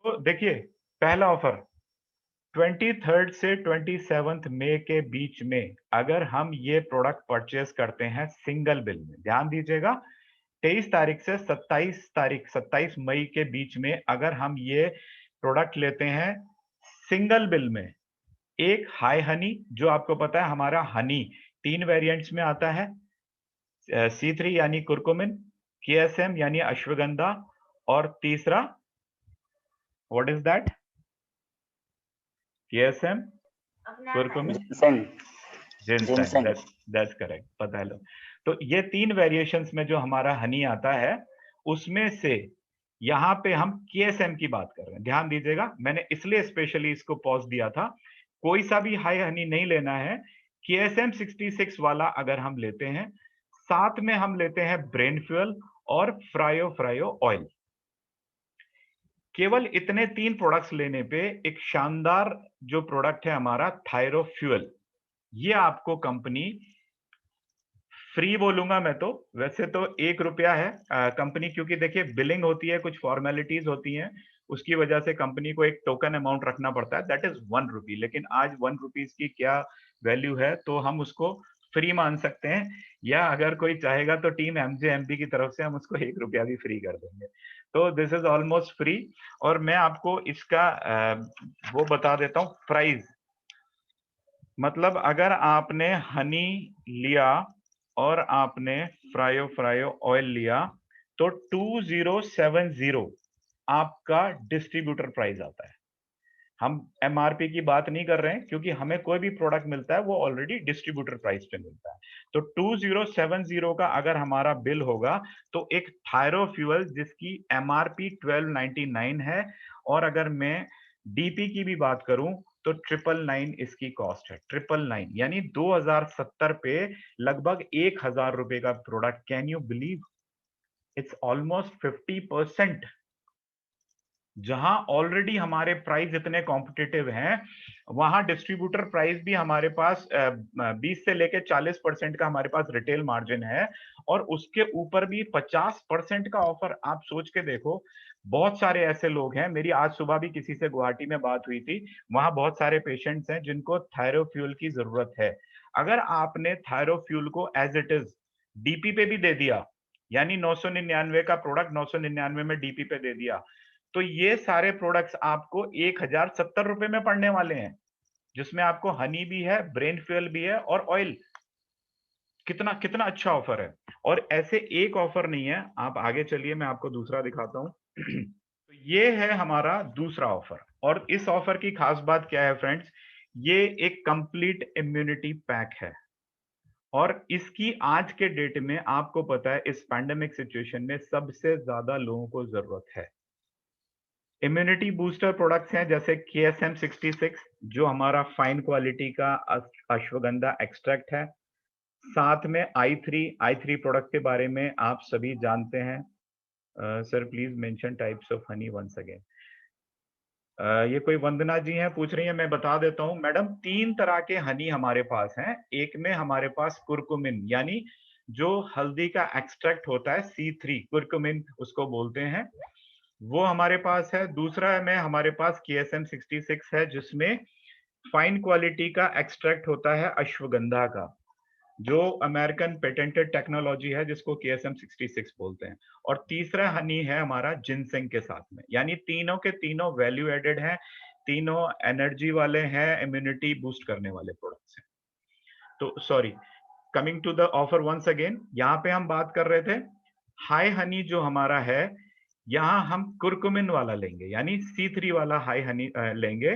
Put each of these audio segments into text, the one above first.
तो देखिए, पहला ऑफर 23 से 27 मई के बीच में अगर हम ये प्रोडक्ट परचेस करते हैं सिंगल बिल में, ध्यान दीजिएगा, 23 तारीख से 27 मई के बीच में अगर हम ये प्रोडक्ट लेते हैं सिंगल बिल में, एक हाई हनी, जो आपको पता है हमारा हनी 3 वेरिएंट्स में आता है, C3 यानी कुरकुमिन, KSM यानी अश्वगंधा, और तीसरा what is that? KSM, curcumin, ginseng. Ginseng, that's correct, पता है लो। तो ये 3 वेरिएशंस में जो हमारा हनी आता है, उसमें से यहाँ पे हम KSM की बात कर रहे हैं, ध्यान दीजिएगा, मैंने इसलिए स्पेशली इसको पॉज दिया था। कोई सा भी हाई हनी नहीं लेना है, KSM 66 वाला अगर हम लेते हैं, साथ में हम लेते हैं ब्रेन फ्यूल और फ्रायो ऑयल, केवल इतने 3 प्रोडक्ट्स लेने पे एक शानदार जो प्रोडक्ट है हमारा थायरो फ्यूल, ये आपको कंपनी फ्री बोलूंगा मैं तो, वैसे तो 1 रुपया है कंपनी, क्योंकि देखिए बिलिंग होती है, कुछ फॉर्मेलिटीज होती हैं, उसकी वजह से कंपनी को एक टोकन अमाउंट रखना पड़ता है, दैट इज 1 रुपी, लेकिन आज 1 रुपीज की क्या वैल्यू है, तो हम उसको फ्री मान सकते हैं, या अगर कोई चाहेगा तो टीम MJMP की तरफ से हम उसको 1 रुपया भी फ्री कर देंगे। तो दिस इज ऑलमोस्ट फ्री। और मैं आपको इसका वो बता देता हूँ प्राइस, मतलब अगर आपने हनी लिया और आपने फ्रायो ऑयल लिया, तो 2070 आपका डिस्ट्रीब्यूटर प्राइस आता है। हम MRP की बात नहीं कर रहे हैं, क्योंकि हमें कोई भी प्रोडक्ट मिलता है वो ऑलरेडी डिस्ट्रीब्यूटर प्राइस पे मिलता है। तो 2070 का अगर हमारा बिल होगा, तो एक थायरो फ्यूल जिसकी MRP 1299 है, और अगर मैं DP की भी बात करूं तो 999 इसकी कॉस्ट है, 999 यानी 2070 पे लगभग 1000 रुपए का product. Can you believe? It's almost 50%। जहां ऑलरेडी हमारे प्राइस इतने कॉम्पिटिटिव हैं, वहां डिस्ट्रीब्यूटर प्राइस भी हमारे पास 20 से लेके 40% का हमारे पास रिटेल मार्जिन है, और उसके ऊपर भी 50% का ऑफर। आप सोच के देखो, बहुत सारे ऐसे लोग हैं, मेरी आज सुबह भी किसी से गुवाहाटी में बात हुई थी, वहां बहुत सारे पेशेंट्स हैं जिनको थायरोफ्यूल की जरूरत है। अगर आपने थायरोफ्यूल को एज इट इज डीपी पे भी दे दिया, यानी 999 का प्रोडक्ट 999 में डीपी पे दे दिया, तो ये सारे प्रोडक्ट्स आपको 1070 रुपए में पड़ने वाले हैं, जिसमें आपको हनी भी है, ब्रेन फ्यूल भी है, और ऑयल। कितना कितना अच्छा ऑफर है। और ऐसे एक ऑफर नहीं है, आप आगे चलिए, मैं आपको दूसरा दिखाता हूं। तो ये है हमारा दूसरा ऑफर, और इस ऑफर की खास बात क्या है फ्रेंड्स, ये एक कंप्लीट इम्यूनिटी पैक है, और इसकी आज के डेट में आपको पता है इस पैंडेमिक सिचुएशन में सबसे ज्यादा लोगों को जरूरत है। इम्यूनिटी बूस्टर प्रोडक्ट्स हैं जैसे KSM 66, जो हमारा फाइन क्वालिटी का अश्वगंधा एक्सट्रैक्ट है, साथ में I3 प्रोडक्ट के बारे में आप सभी जानते हैं। Sir please mention types of honey once again. ये कोई वंदना जी हैं, पूछ रही हैं, मैं बता देता हूं मैडम, 3 तरह के हनी हमारे पास हैं। एक में हमारे पास कुरकुमिन, यानी जो हल्दी का एक्सट्रैक्ट होता है, C3 कुरकुमिन उसको बोलते हैं, वो हमारे पास है। दूसरा में हमारे पास KSM 66 है, जिसमें फाइन क्वालिटी का एक्सट्रैक्ट होता है अश्वगंधा का, जो अमेरिकन पेटेंटेड टेक्नोलॉजी है, जिसको KSM 66 बोलते हैं। और तीसरा हनी है हमारा जिनसेंग के साथ में, यानी तीनों के तीनों वैल्यू एडेड हैं, तीनों एनर्जी वाले हैं, इम्यूनिटी बूस्ट करने वाले प्रोडक्ट्स हैं। तो sorry, coming to the offer once again, यहाँ पे हम बात कर रहे थे हाई हनी जो हमारा है, यहाँ हम कुरकुमिन वाला लेंगे, यानी C3 वाला हाई हनी लेंगे।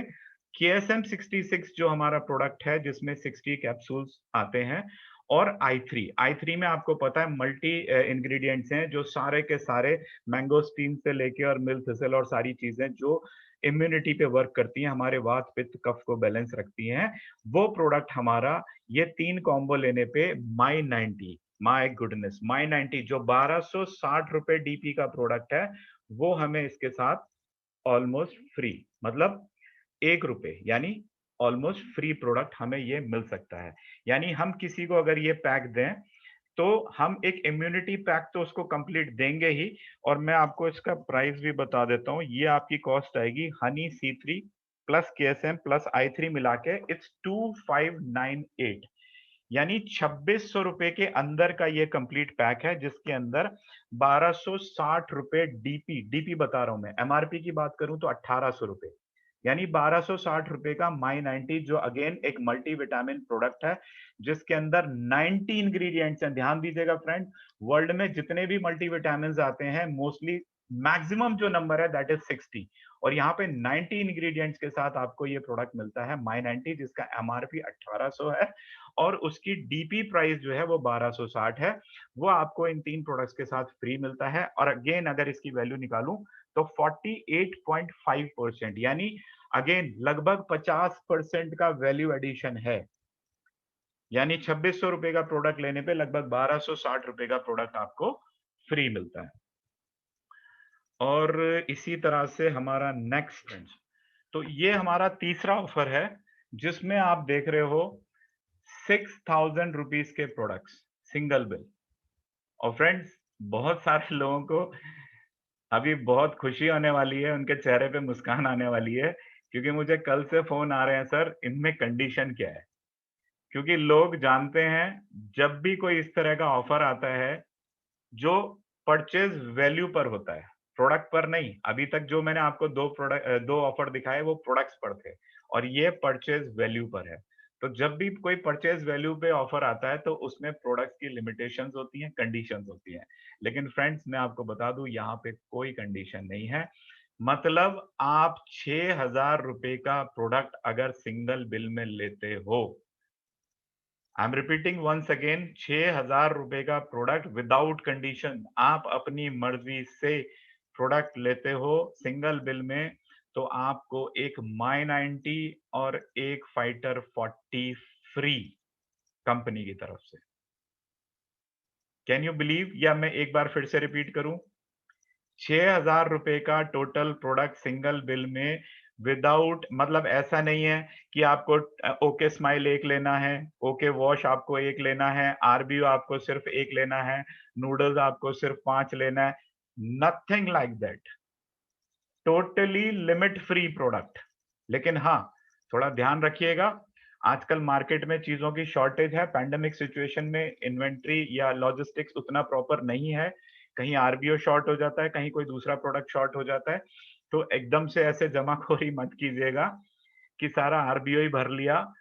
KSM 66 जो हमारा प्रोडक्ट है, जिसमें 60 कैप्सूल्स आते हैं, और I3 में आपको पता है मल्टी इंग्रेडिएंट्स हैं, जो सारे के सारे मैंगोस्टीन से लेके और मिल्क थिसल और सारी चीजें जो इम्यूनिटी पे वर्क करती हैं, हमारे वात पित्त कफ को बैलेंस रखती हैं, वो प्रोडक्ट हमारा, ये 3 कॉम्बो लेने पे माई 90, माई गुडनेस, माई 90 जो 1260 रुपए DP का प्रोडक्ट है, वो हमें इसके साथ ऑलमोस्ट फ्री, मतलब 1 रुपए, यानी ऑलमोस्ट फ्री प्रोडक्ट हमें ये मिल सकता है। यानी हम किसी को अगर ये पैक दें, तो हम एक इम्यूनिटी पैक तो उसको कंप्लीट देंगे ही, और मैं आपको इसका प्राइस भी बता देता हूँ। ये आपकी कॉस्ट आएगी Honey C3 plus KSM plus i3 मिला के इट्स 2598, यानी 2600 रुपए के अंदर का ये कंप्लीट पैक है, जिसके अंदर 1260 रुपए डीपी बता रहा हूं मैं, एमआरपी की बात करूं तो 1800 रुपए, यानी 1260 रुपए का माई 90, जो अगेन एक मल्टीविटामिन प्रोडक्ट है जिसके अंदर 90 इंग्रेडिएंट्स हैं। ध्यान दीजिएगा फ्रेंड, वर्ल्ड में जितने भी मल्टीविटामिन आते हैं मोस्टली मैक्सिमम जो नंबर है दैट इज 60, और यहाँ पे 90 इंग्रेडिएंट्स के साथ आपको ये प्रोडक्ट मिलता है माई 90, जिसका एमआरपी 1800 है और उसकी डीपी प्राइस जो है वो 1260 है। वो आपको इन 3 प्रोडक्ट्स के साथ फ्री मिलता है, और अगेन अगर इसकी वैल्यू निकालूं तो 48.5%, यानी अगेन लगभग 50% का वैल्यू एडिशन है, यानी 2600 रुपए का प्रोडक्ट लेने पे लगभग 1260 रुपए का प्रोडक्ट आपको फ्री मिलता है। और इसी तरह से हमारा नेक्स्ट, तो ये हमारा तीसरा ऑफर है जिसमें आप देख रहे हो 6000 रुपीज के प्रोडक्ट्स सिंगल बिल। और फ्रेंड्स, बहुत सारे लोगों को अभी बहुत खुशी होने वाली है, उनके चेहरे पे मुस्कान आने वाली है, क्योंकि मुझे कल से फोन आ रहे हैं, सर इनमें कंडीशन क्या है, क्योंकि लोग जानते हैं जब भी कोई इस तरह का ऑफर आता है जो परचेज वैल्यू पर होता है, प्रोडक्ट पर नहीं। अभी तक जो मैंने आपको दो ऑफर दिखाए वो प्रोडक्ट्स पर थे, और ये परचेज वैल्यू पर है। तो जब भी कोई परचेज वैल्यू पे ऑफर आता है तो उसमें प्रोडक्ट्स की लिमिटेशंस होती हैं, कंडीशंस होती हैं। लेकिन फ्रेंड्स, मैं आपको बता दूं यहाँ पे कोई कंडीशन नहीं है। मतलब आप 6000 रुपए का प्रोडक्ट अगर सिंगल बिल में लेते हो, I am repeating once again, 6000 रुपए का प्रोडक्ट विदाउट कंडीशन, आप अपनी मर्जी से प्रोडक्ट लेते हो सिंगल बिल में, तो आपको एक माई 90 और एक फाइटर 40 फ्री कंपनी की तरफ से। Can you believe? या मैं एक बार फिर से रिपीट करूं, 6000 रुपए का टोटल प्रोडक्ट सिंगल बिल में विदाउट, मतलब ऐसा नहीं है कि आपको ओके स्माइल एक लेना है, ओके वॉश आपको एक लेना है, आरबीओ आपको सिर्फ एक लेना है, नूडल्स आपको सिर्फ 5 लेना है, nothing like that, totally limit free product. लेकिन हाँ, थोड़ा ध्यान रखिएगा, आजकल मार्केट में चीजों की शॉर्टेज है, पैंडेमिक सिचुएशन में इन्वेंट्री या लॉजिस्टिक्स उतना प्रॉपर नहीं है, कहीं आरबीओ शॉर्ट हो जाता है, कहीं कोई दूसरा प्रोडक्ट शॉर्ट हो जाता है, तो एकदम से ऐसे जमाखोरी मत कीजिएगा कि सारा आरबीओ ही भर लिया।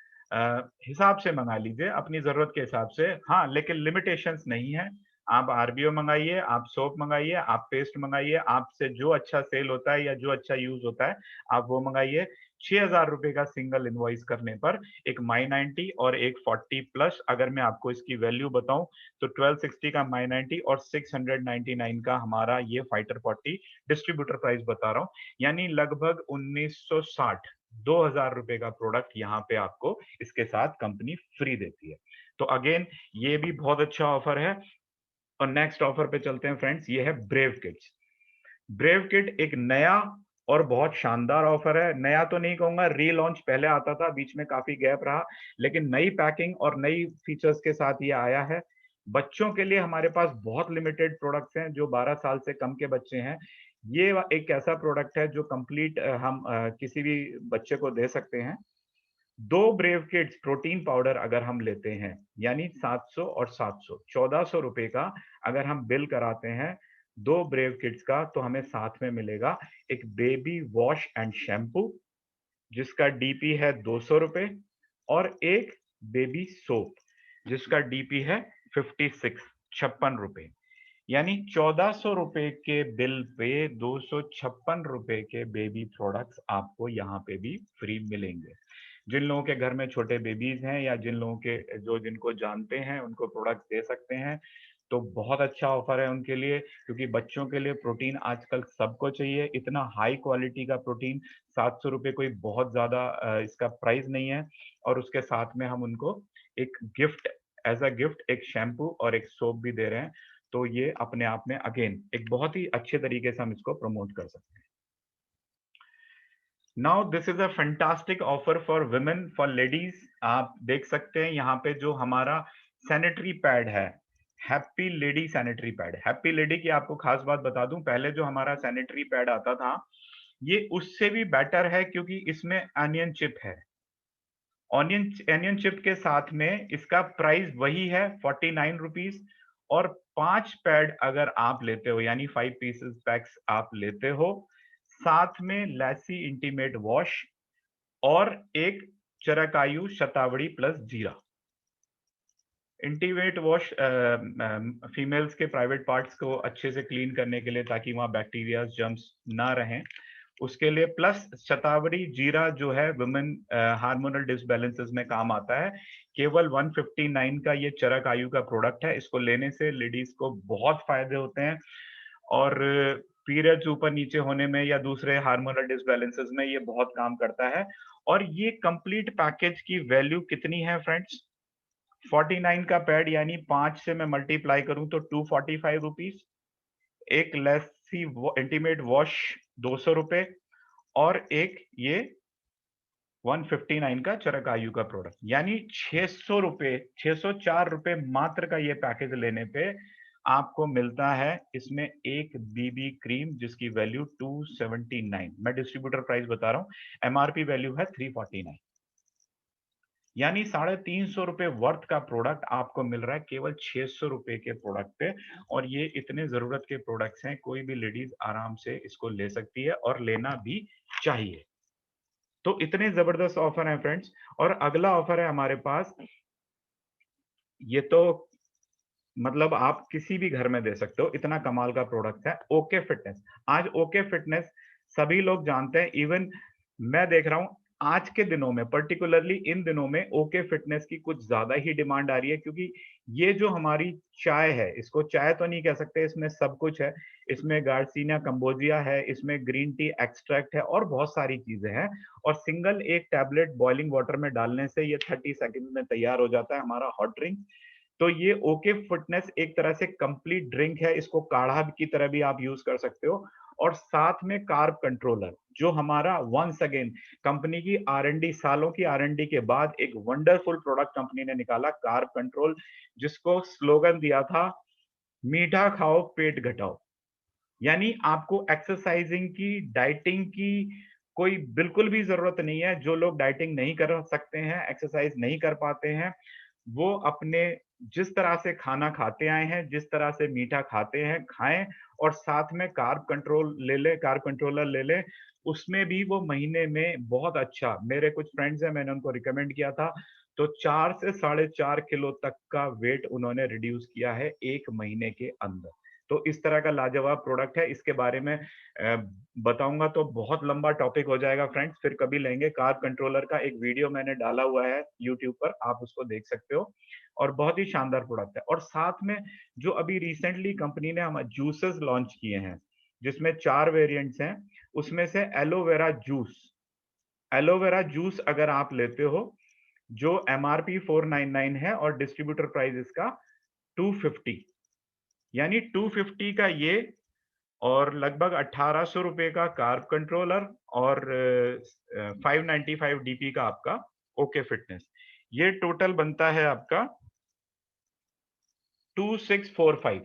हिसाब से मंगा लीजिए, अपनी जरूरत के हिसाब से। हाँ, लेकिन लिमिटेशंस नहीं है। आप आरबीओ मंगाइए, आप सोप मंगाइए, आप पेस्ट मंगाइए, आपसे जो अच्छा सेल होता है या जो अच्छा यूज होता है आप वो मंगाइए। 6000 रुपए का सिंगल इनवॉइस करने पर एक माई 90 और एक 40 प्लस, अगर मैं आपको इसकी वैल्यू बताऊं तो 1260 का माई 90 और 699 का हमारा ये फाइटर 40 डिस्ट्रीब्यूटर प्राइस बता रहा हूं, यानी लगभग 1960, 2000 रुपए का प्रोडक्ट यहाँ पे आपको इसके साथ कंपनी फ्री देती है। तो अगेन ये भी बहुत अच्छा ऑफर है। और नेक्स्ट ऑफर पे चलते हैं फ्रेंड्स, ये है ब्रेव किड्स। ब्रेव किड एक नया और बहुत शानदार ऑफर है। नया तो नहीं कहूंगा, रीलॉन्च पहले आता था, बीच में काफी गैप रहा, लेकिन नई पैकिंग और नई फीचर्स के साथ ये आया है। बच्चों के लिए हमारे पास बहुत लिमिटेड प्रोडक्ट्स हैं, जो 12 साल से कम के बच्चे हैं। ये एक ऐसा प्रोडक्ट है जो कंप्लीट हम किसी भी बच्चे को दे सकते हैं। 2 ब्रेव किड्स प्रोटीन पाउडर अगर हम लेते हैं, यानी 700 और 700 1400 रुपए का अगर हम बिल कराते हैं 2 ब्रेव किड्स का, तो हमें साथ में मिलेगा एक बेबी वॉश एंड शैम्पू जिसका डीपी है 200 रुपए, और एक बेबी सोप जिसका डीपी है 56 रुपए, यानी 1400 रुपए के बिल पे 256 रुपए के बेबी प्रोडक्ट्स आपको यहाँ पे भी फ्री मिलेंगे। जिन लोगों के घर में छोटे बेबीज हैं या जिन लोगों के जो जिनको जानते हैं उनको प्रोडक्ट दे सकते हैं, तो बहुत अच्छा ऑफर है उनके लिए, क्योंकि बच्चों के लिए प्रोटीन आजकल सबको चाहिए। इतना हाई क्वालिटी का प्रोटीन, 700 रुपए कोई बहुत ज्यादा इसका प्राइस नहीं है, और उसके साथ में हम उनको एक गिफ्ट, एज अ गिफ्ट एक शैम्पू और एक सोप भी दे रहे हैं। तो ये अपने आप में अगेन एक बहुत ही अच्छे तरीके से हम इसको प्रमोट कर सकते हैं। Now this is a fantastic offer for women, for ladies. आप देख सकते हैं यहाँ पे जो हमारा सैनिटरी पैड है, happy lady sanitary pad. Happy lady की आपको खास बात बता दूं, पहले जो हमारा सैनिटरी पैड आता था ये उससे भी बेटर है क्योंकि इसमें अनियन चिप है। ऑनियन चिप के साथ में इसका प्राइस वही है 49 रुपीज, और 5 पैड अगर आप लेते हो यानी 5 पीसेस पैक्स आप लेते हो, साथ में लैसी इंटीमेट वॉश और एक चरकायु शतावरी प्लस जीरा। इंटीमेट वॉश फीमेल्स के प्राइवेट पार्ट्स को अच्छे से क्लीन करने के लिए, ताकि वहां बैक्टीरिया जर्म्स ना रहें, उसके लिए, प्लस शतावरी जीरा जो है वुमेन हार्मोनल डिसबैलेंसेस में काम आता है। केवल 159 का ये चरक आयु का प्रोडक्ट है। इसको लेने से लेडीज को बहुत फायदे होते हैं और पीरियड्स ऊपर नीचे होने में या दूसरे हार्मोनल डिसबैलेंसेस में ये बहुत काम करता है। और ये कंप्लीट पैकेज की वैल्यू कितनी है फ्रेंड्स? 49 का पैड यानी 5 से मैं मल्टीप्लाई करूं तो 245 रुपीज, एक लैसी इंटीमेट वॉश 200 रुपए, और एक ये 159 का चरक आयु का प्रोडक्ट, यानी 600 रुपए, 604 रुपए मात्र का ये पैकेज लेने पे आपको मिलता है। इसमें एक बीबी क्रीम जिसकी वैल्यू 279, मैं डिस्ट्रीब्यूटर प्राइस बता रहा हूं, एमआरपी वैल्यू है 349, यानी 350 रुपए वर्थ का प्रोडक्ट आपको मिल रहा है केवल 600 रुपए के प्रोडक्ट पे। और ये इतने जरूरत के प्रोडक्ट्स हैं, कोई भी लेडीज आराम से इसको ले सकती है और लेना भी चाहिए। तो इतने जबरदस्त ऑफर हैं फ्रेंड्स। और अगला ऑफर है हमारे पास, ये तो मतलब आप किसी भी घर में दे सकते हो, इतना कमाल का प्रोडक्ट है। ओके फिटनेस, आज ओके फिटनेस सभी लोग जानते हैं, इवन मैं देख रहा हूं आज के दिनों में, पर्टिकुलरली इन दिनों में ओके फिटनेस की कुछ ज्यादा ही डिमांड आ रही है, क्योंकि ये जो हमारी चाय है, इसको चाय तो नहीं कह सकते, इसमें सब कुछ है। इसमें गार्सिनिया कंबोजिया है, इसमें ग्रीन टी एक्सट्रैक्ट है और बहुत सारी चीजें हैं। और सिंगल एक टैबलेट बॉइलिंग वाटर में डालने से ये 30 सेकंड में तैयार हो जाता है हमारा हॉट ड्रिंक। तो ये ओके फिटनेस एक तरह से कंप्लीट ड्रिंक है, इसको काढ़ा की तरह भी आप यूज कर सकते हो। और साथ में कार्ब कंट्रोलर, जो हमारा वंस अगेन कंपनी की आरएनडी, सालों की आरएनडी के बाद एक वंडरफुल प्रोडक्ट कंपनी ने निकाला, कार्ब कंट्रोल, जिसको स्लोगन दिया था, मीठा खाओ पेट घटाओ। यानी आपको एक्सरसाइजिंग की, डाइटिंग की कोई बिल्कुल भी जरूरत नहीं है। जो लोग डाइटिंग नहीं कर सकते हैं, एक्सरसाइज नहीं कर पाते हैं, वो अपने जिस तरह से खाना खाते आए हैं, जिस तरह से मीठा खाते हैं, खाएं, और साथ में कार्ब कंट्रोल ले ले, कार्ब कंट्रोलर ले ले। उसमें भी वो महीने में बहुत अच्छा, मेरे कुछ फ्रेंड्स हैं, मैंने उनको रिकमेंड किया था, तो 4 से 4.5 किलो तक का वेट उन्होंने रिड्यूस किया है 1 महीने के अंदर। तो इस तरह का लाजवाब प्रोडक्ट है। इसके बारे में बताऊंगा तो बहुत लंबा टॉपिक हो जाएगा फ्रेंड्स, फिर कभी लेंगे। कार्ब कंट्रोलर का एक वीडियो मैंने डाला हुआ है यूट्यूब पर, आप उसको देख सकते हो, और बहुत ही शानदार प्रोडक्ट है। और साथ में जो अभी रिसेंटली कंपनी ने हम जूसेस लॉन्च किए हैं, जिसमें 4 वेरिएंट्स हैं, उसमें से एलोवेरा जूस, एलोवेरा जूस अगर आप लेते हो, जो एमआरपी 499 है और डिस्ट्रीब्यूटर प्राइस इसका 250, यानी 250 का ये, और लगभग 1800 रुपए का कार्ब कंट्रोलर, और 595 डीपी का आपका ओके फिटनेस, ये टोटल बनता है आपका 2645।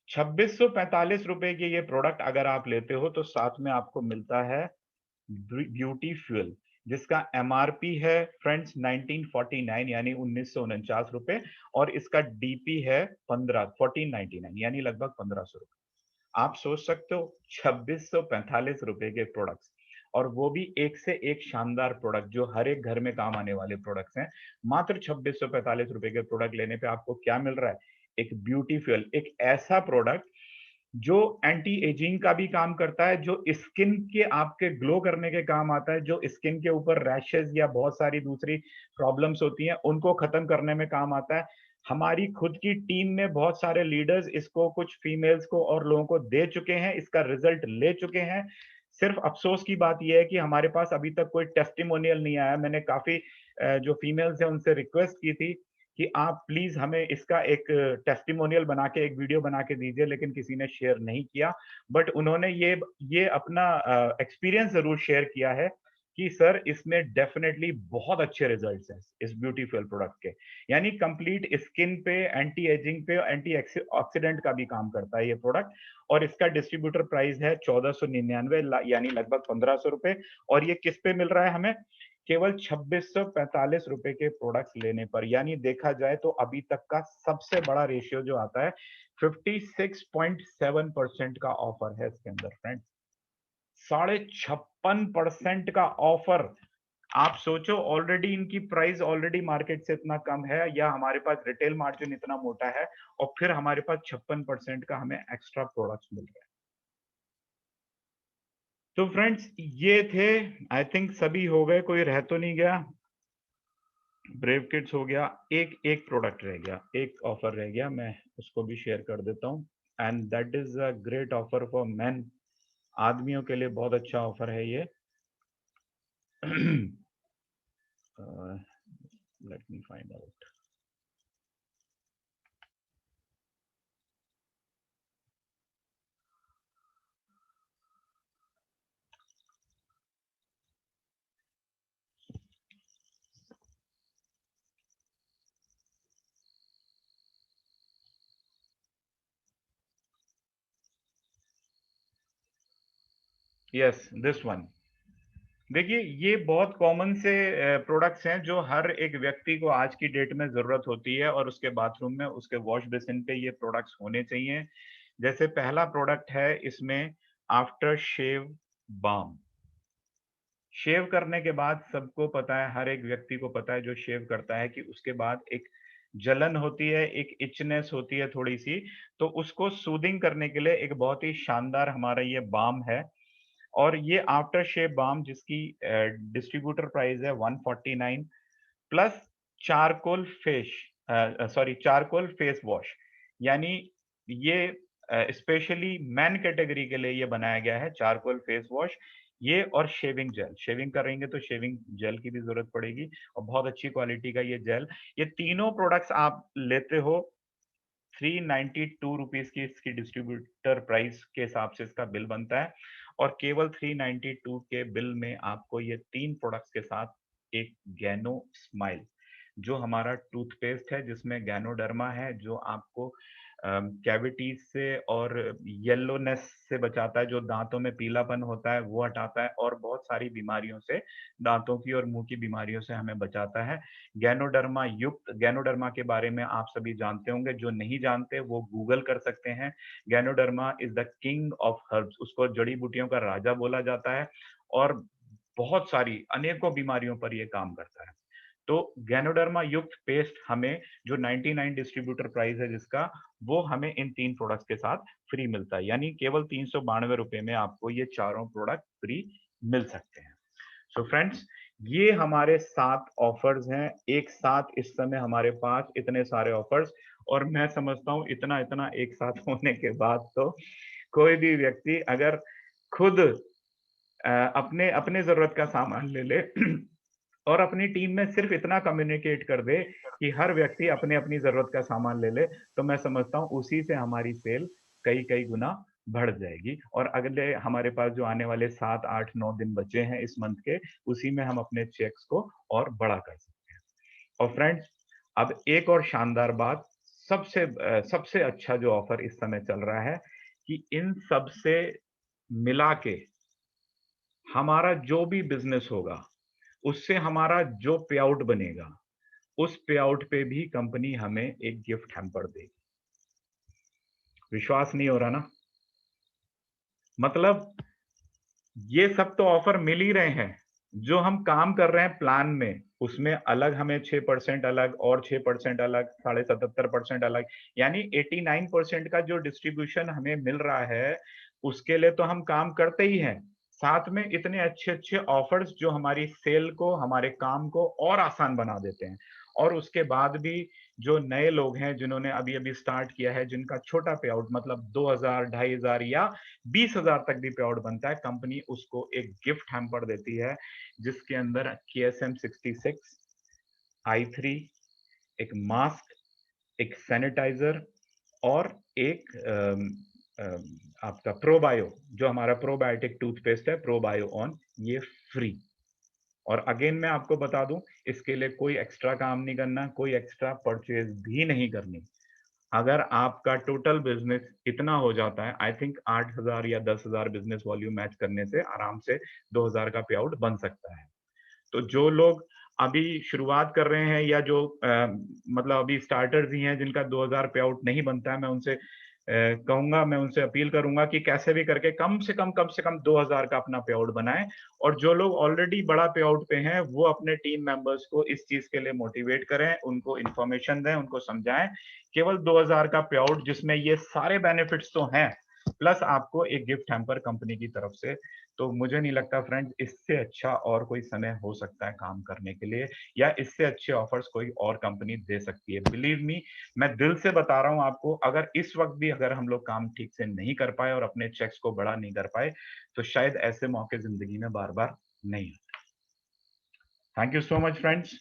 2645 रुपए के ये प्रोडक्ट अगर आप लेते हो तो साथ में आपको मिलता है ब्यूटी फ्यूल, जिसका एमआरपी है फ्रेंड्स 1949 यानी 1949 रुपए, और इसका डीपी है 1499 यानी लगभग 1500 रुपए। आप सोच सकते हो 2645 रुपए के प्रोडक्ट्स, और वो भी एक से एक शानदार प्रोडक्ट जो हर एक घर में काम आने वाले प्रोडक्ट्स हैं। मात्र 2645 रुपए के प्रोडक्ट लेने पे आपको क्या मिल रहा है? एक ब्यूटी फ्यूल, एक ऐसा प्रोडक्ट जो एंटी एजिंग का भी काम करता है, जो स्किन के आपके ग्लो करने के काम आता है, जो स्किन के ऊपर रैशेस या बहुत सारी दूसरी प्रॉब्लम्स होती हैं उनको खत्म करने में काम आता है। हमारी खुद की टीम में बहुत सारे लीडर्स इसको, कुछ फीमेल्स को और लोगों को दे चुके हैं, इसका रिजल्ट ले चुके हैं। सिर्फ अफसोस की बात यह है कि हमारे पास अभी तक कोई टेस्टिमोनियल नहीं आया। मैंने काफी जो फीमेल्स हैं उनसे रिक्वेस्ट की थी कि आप प्लीज हमें इसका एक टेस्टिमोनियल बना के, एक वीडियो बना के दीजिए, लेकिन किसी ने शेयर नहीं किया। बट उन्होंने ये अपना एक्सपीरियंस जरूर शेयर किया है कि सर इसमें डेफिनेटली बहुत अच्छे रिजल्ट्स हैं इस ब्यूटीफुल प्रोडक्ट के, यानी कंप्लीट स्किन पे, एंटी एजिंग पे, एंटी ऑक्सीडेंट का भी काम करता है ये प्रोडक्ट। और इसका डिस्ट्रीब्यूटर प्राइस है 1499, यानी लगभग 1500 रुपए। और ये किस पे मिल रहा है हमें? केवल 2645 रुपए के प्रोडक्ट्स लेने पर। यानी देखा जाए तो अभी तक का सबसे बड़ा रेशियो जो आता है 56.7% का ऑफर है इसके अंदर फ्रेंड। 56.5% का ऑफर। आप सोचो, ऑलरेडी इनकी प्राइस ऑलरेडी मार्केट से इतना कम है, या हमारे पास रिटेल मार्जिन इतना मोटा है, और फिर हमारे पास 56% का हमें एक्स्ट्रा प्रोडक्ट्स मिल रहे हैं। तो फ्रेंड्स ये थे, आई थिंक सभी हो गए, कोई रह तो नहीं गया। ब्रेव किड्स हो गया, एक प्रोडक्ट रह गया, एक ऑफर रह गया, मैं उसको भी शेयर कर देता हूँ। And that is a great offer for main. आदमियों के लिए बहुत अच्छा ऑफर है ये। let me find out. Yes, this one. देखिए ये बहुत कॉमन से प्रोडक्ट्स हैं जो हर एक व्यक्ति को आज की डेट में जरूरत होती है, और उसके बाथरूम में, उसके वॉश बेसिन पे ये प्रोडक्ट्स होने चाहिए। जैसे पहला प्रोडक्ट है इसमें आफ्टर शेव बाम। शेव करने के बाद सबको पता है, हर एक व्यक्ति को पता है जो शेव करता है, कि उसके बाद एक जलन होती है, एक इचनेस होती है थोड़ी सी। तो उसको सूदिंग करने के लिए एक बहुत ही शानदार हमारा ये बाम है। और ये आफ्टर शेव बाम जिसकी डिस्ट्रीब्यूटर प्राइस है 149, plus charcoal face, sorry charcoal face wash. यानी ये स्पेशली मैन कैटेगरी के लिए ये बनाया गया है चारकोल फेस वॉश। ये और शेविंग जेल, शेविंग करेंगे तो शेविंग जेल की भी जरूरत पड़ेगी, और बहुत अच्छी क्वालिटी का ये जेल। ये तीनों प्रोडक्ट्स आप लेते हो 392 रुपीज की इसकी डिस्ट्रीब्यूटर प्राइस के हिसाब से इसका बिल बनता है। और केवल 392 के बिल में आपको ये तीन प्रोडक्ट्स के साथ एक गैनो स्माइल, जो हमारा टूथपेस्ट है जिसमें गैनोडर्मा है, जो आपको कैविटीज से और येलोनेस से बचाता है, जो दांतों में पीलापन होता है वो हटाता है, और बहुत सारी बीमारियों से, दांतों की और मुंह की बीमारियों से हमें बचाता है। गैनोडर्मा युक्त, गैनोडर्मा के बारे में आप सभी जानते होंगे, जो नहीं जानते वो गूगल कर सकते हैं। Ganoderma is the king of herbs, उसको जड़ी बूटियों का राजा बोला जाता है, और बहुत सारी अनेकों बीमारियों पर यह काम करता है। तो गैनोडर्मा युक्त पेस्ट हमें, जो 99 डिस्ट्रीब्यूटर प्राइस है जिसका, वो हमें इन तीन प्रोडक्ट्स के साथ फ्री मिलता है। यानी केवल 392 रुपए में आपको ये चारों प्रोडक्ट फ्री मिल सकते हैं। सो फ्रेंड्स, ये हमारे 7 ऑफर्स हैं एक साथ इस समय हमारे पास, इतने सारे ऑफर्स। और मैं समझता हूँ इतना इतना एक साथ होने के बाद तो कोई भी व्यक्ति अगर खुद अपने अपने जरूरत का सामान ले ले और अपनी टीम में सिर्फ इतना कम्युनिकेट कर दे कि हर व्यक्ति अपने अपनी जरूरत का सामान ले ले, तो मैं समझता हूँ उसी से हमारी सेल कई कई गुना बढ़ जाएगी। और अगले हमारे पास जो आने वाले 7 8 9 दिन बचे हैं इस मंथ के, उसी में हम अपने चेक्स को और बड़ा कर सकते हैं। और फ्रेंड्स, अब एक और शानदार बात, सबसे अच्छा जो ऑफर इस समय चल रहा है, कि इन सब से मिला के हमारा जो भी बिजनेस होगा, उससे हमारा जो पे आउट बनेगा, उस पे आउट पे भी कंपनी हमें एक गिफ्ट हैम्पर देगी। विश्वास नहीं हो रहा ना? मतलब ये सब तो ऑफर मिल ही रहे हैं, जो हम काम कर रहे हैं प्लान में, उसमें अलग हमें 6% अलग, और 6% अलग, 77.5% अलग, यानी 89% का जो डिस्ट्रीब्यूशन हमें मिल रहा है, उसके लिए तो हम काम करते ही हैं। साथ में इतने अच्छे अच्छे ऑफर्स जो हमारी सेल को, हमारे काम को और आसान बना देते हैं। और उसके बाद भी जो नए लोग हैं जिन्होंने अभी अभी स्टार्ट किया है, जिनका छोटा पे आउट मतलब 2000 2500 या 20,000 तक भी पे आउट बनता है, कंपनी उसको एक गिफ्ट हैम्पर देती है, जिसके अंदर KSM 66 i3, एक मास्क, एक सैनिटाइजर, और एक आपका प्रोबायो, जो हमारा प्रोबायोटिक टूथपेस्ट है, प्रोबायो ऑन, ये फ्री। और अगेन मैं आपको बता दूं, इसके लिए कोई एक्स्ट्रा काम नहीं करना, कोई एक्स्ट्रा परचेज भी नहीं करनी। अगर आपका टोटल बिजनेस इतना हो जाता है, आई थिंक 8,000 या 10,000 बिजनेस वॉल्यूम मैच करने से आराम से 2,000 का पे आउट बन सकता है। तो जो लोग अभी शुरुआत कर रहे हैं या जो मतलब अभी स्टार्टर्स ही हैं जिनका 2000 पे आउट नहीं बनता है, मैं उनसे कहूंगा, मैं उनसे अपील करूंगा कि कैसे भी करके कम से कम 2000 का अपना पे आउट बनाएं। और जो लोग ऑलरेडी बड़ा पे आउट पे हैं वो अपने टीम मेंबर्स को इस चीज के लिए मोटिवेट करें, उनको इन्फॉर्मेशन दें, उनको समझाएं। केवल 2000 का पे आउट जिसमें ये सारे बेनिफिट्स तो हैं, प्लस आपको एक गिफ्ट हैम्पर कंपनी की तरफ से। तो मुझे नहीं लगता फ्रेंड्स इससे अच्छा और कोई समय हो सकता है काम करने के लिए, या इससे अच्छे ऑफर्स कोई और कंपनी दे सकती है। बिलीव मी, मैं दिल से बता रहा हूं आपको, अगर इस वक्त भी अगर हम लोग काम ठीक से नहीं कर पाए और अपने चेक्स को बड़ा नहीं कर पाए, तो शायद ऐसे मौके जिंदगी में बार बार नहीं। Thank you so much friends.